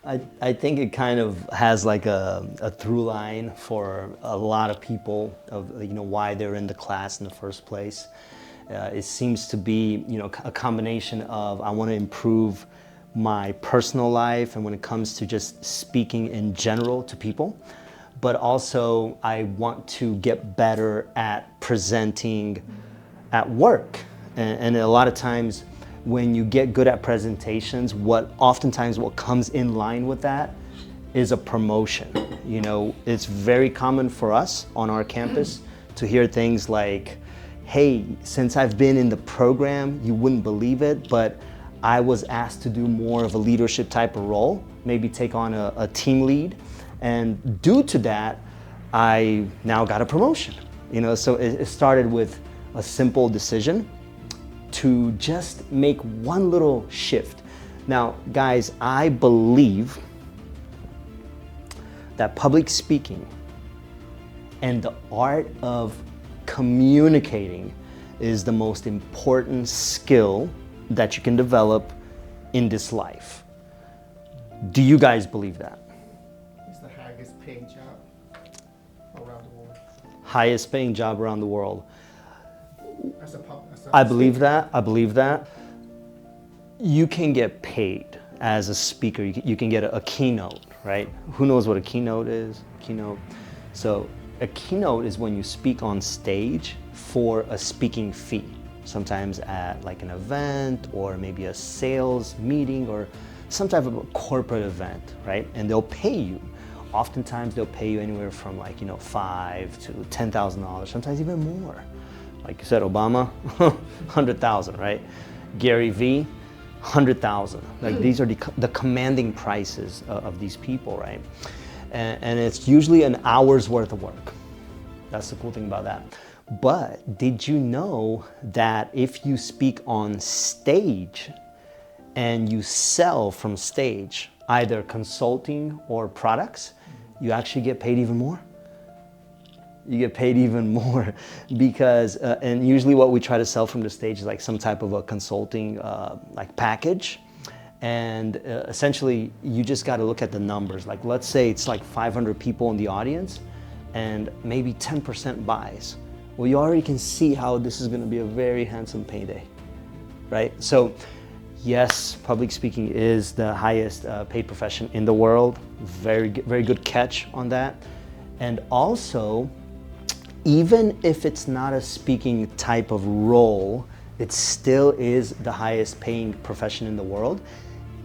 I think it kind of has like a through line for a lot of people of why they're in the class in the first place. It seems to be a combination of I want to improve my personal life and when it comes to just speaking in general to people, but also I want to get better at presenting at work. And a lot of times when you get good at presentations, oftentimes what comes in line with that is a promotion. It's very common for us on our campus to hear things like, hey, since I've been in the program, you wouldn't believe it, but I was asked to do more of a leadership type of role, maybe take on a team lead. And due to that, I now got a promotion. So it started with a simple decision to just make one little shift. Now, guys, I believe that public speaking and the art of communicating is the most important skill that you can develop in this life. Do you guys believe that? It's the highest paying job around the world. Highest paying job around the world. I believe that. You can get paid as a speaker. You can get a keynote, right? Who knows what a keynote is? So a keynote is when you speak on stage for a speaking fee, sometimes at like an event or maybe a sales meeting or some type of a corporate event, right? And they'll pay you. Oftentimes they'll pay you anywhere from like, $5,000 to $10,000, sometimes even more. Like you said, Obama, 100,000, right? Gary V, 100,000. Like these are the commanding prices of these people, right? And it's usually an hour's worth of work. That's the cool thing about that. But did you know that if you speak on stage and you sell from stage, either consulting or products, you actually get paid even more? You get paid even more because, and usually what we try to sell from the stage is like some type of a consulting like package. And essentially you just got to look at the numbers. Like let's say it's like 500 people in the audience and maybe 10% buys. Well, you already can see how this is going to be a very handsome payday, right? So yes, public speaking is the highest paid profession in the world. Very good catch on that. And also, even if it's not a speaking type of role, it still is the highest paying profession in the world,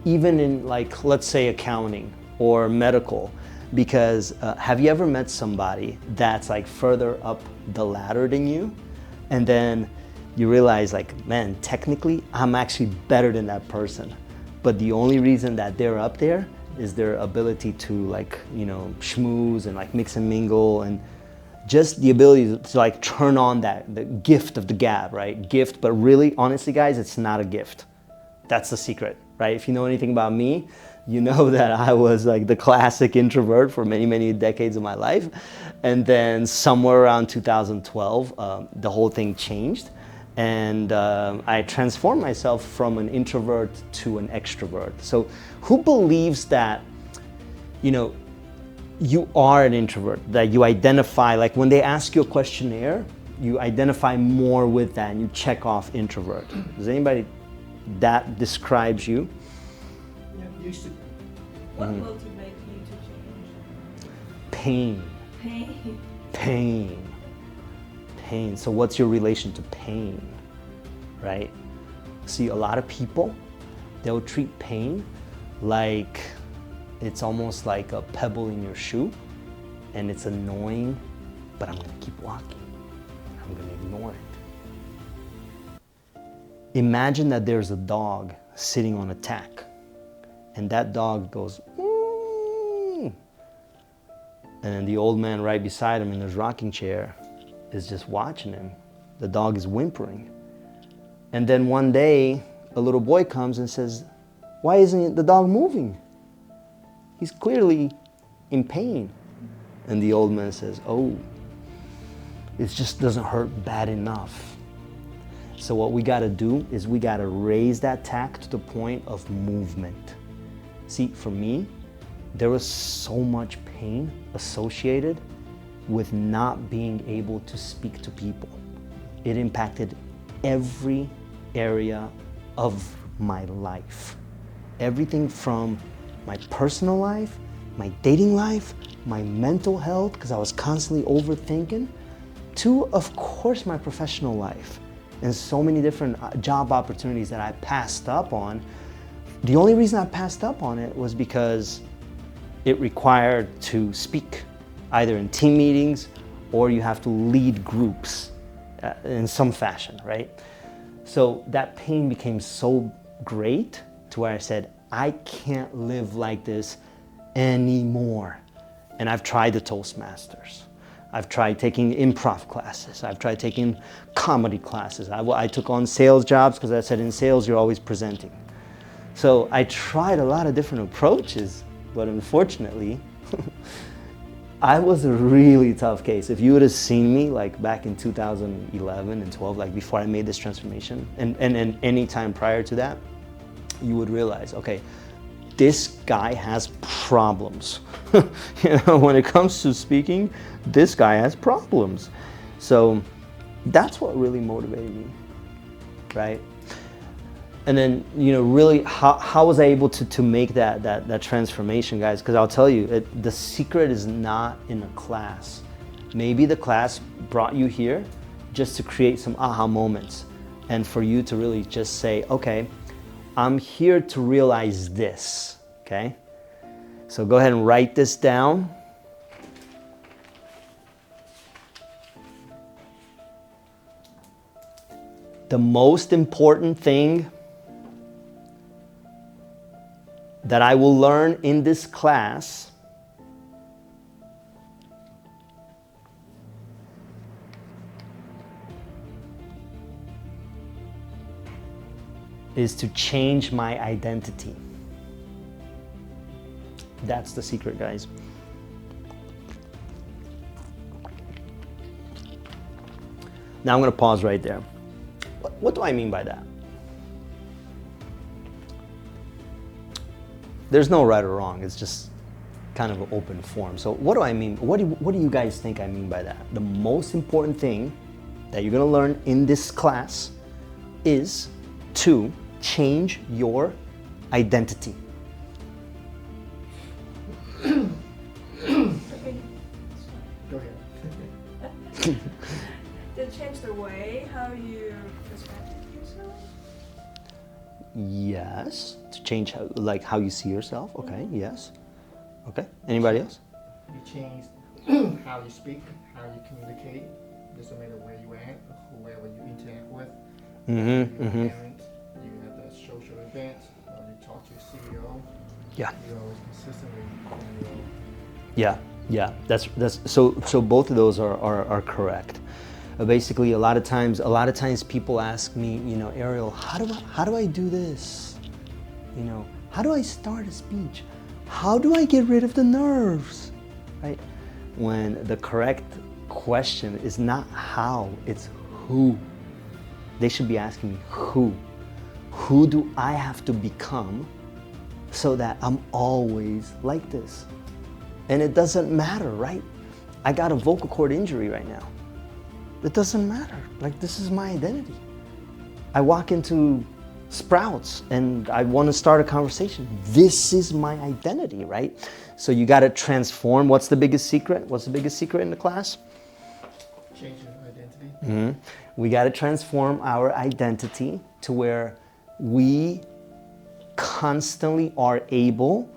even in like, let's say accounting or medical, because have you ever met somebody that's like further up the ladder than you? And then you realize like, man, technically I'm actually better than that person. But the only reason that they're up there is their ability to like, schmooze and like mix and mingle and just the ability to like turn on the gift of the gab, right? Gift, but really, honestly guys, it's not a gift. That's the secret, right? If you know anything about me, you know that I was like the classic introvert for many decades of my life. And then somewhere around 2012, the whole thing changed. And I transformed myself from an introvert to an extrovert. So who believes that, you are an introvert, that you identify, like when they ask you a questionnaire, you identify more with that and you check off introvert. Does anybody that describes you? Yeah, used to. What motivates you to change? Pain. Pain. Pain. Pain. So what's your relation to pain, right? See, a lot of people, they'll treat pain like it's almost like a pebble in your shoe and it's annoying, but I'm gonna keep walking. I'm gonna ignore it. Imagine that there's a dog sitting on a tack and that dog goes, mm, and then the old man right beside him in his rocking chair is just watching him. The dog is whimpering. And then one day, a little boy comes and says, why isn't the dog moving? He's clearly in pain. And the old man says, oh, it just doesn't hurt bad enough. So what we gotta do is we gotta raise that tack to the point of movement. See, for me, there was so much pain associated with not being able to speak to people. It impacted every area of my life. Everything from my personal life, my dating life, my mental health, because I was constantly overthinking, to, of course, my professional life and so many different job opportunities that I passed up on. The only reason I passed up on it was because it required to speak, either in team meetings or you have to lead groups in some fashion, right? So that pain became so great to where I said, I can't live like this anymore. And I've tried the Toastmasters. I've tried taking improv classes. I've tried taking comedy classes. I took on sales jobs because I said in sales, you're always presenting. So I tried a lot of different approaches, but unfortunately, I was a really tough case. If you would have seen me like back in 2011 and 12, like before I made this transformation, and any time prior to that, you would realize, okay, this guy has problems. You know, when it comes to speaking, this guy has problems. So that's what really motivated me, right? And then, you know, really, how was I able to make that transformation, guys? Because I'll tell you, the secret is not in a class. Maybe the class brought you here just to create some aha moments and for you to really just say, okay, I'm here to realize this, okay? So go ahead and write this down. The most important thing that I will learn in this class is to change my identity. That's the secret, guys. Now I'm going to pause right there. What do I mean by that? There's no right or wrong. It's just kind of an open form. So what do I mean? What do you guys think I mean by that? The most important thing that you're going to learn in this class is to change your identity. Go ahead. Did it change the way how you perspective yourself? Yes, to change how you see yourself. Okay, yes. Okay, anybody else? You changed how you speak, how you communicate. Doesn't matter where you at, whoever you interact with. Your parent, you have a social event, you talk to your CEO. Yeah. You're always consistently on your own. Yeah. That's so both of those are correct. Basically, a lot of times people ask me, you know, Ariel, how do I do this? You know, how do I start a speech? How do I get rid of the nerves? Right? When the correct question is not how, it's who. They should be asking me who. Who do I have to become so that I'm always like this? And it doesn't matter, right? I got a vocal cord injury right now. It doesn't matter. Like, this is my identity. I walk into Sprouts and I want to start a conversation. This is my identity, right? So you got to transform. What's the biggest secret? What's the biggest secret in the class? Change your identity. We got to transform our identity to where we constantly are able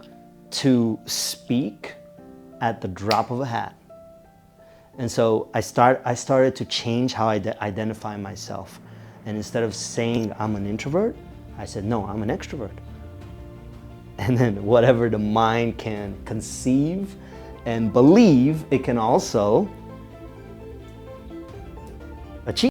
to speak at the drop of a hat. And so I started to change how I identify myself. And instead of saying I'm an introvert, I said, no, I'm an extrovert. And then whatever the mind can conceive and believe, it can also achieve.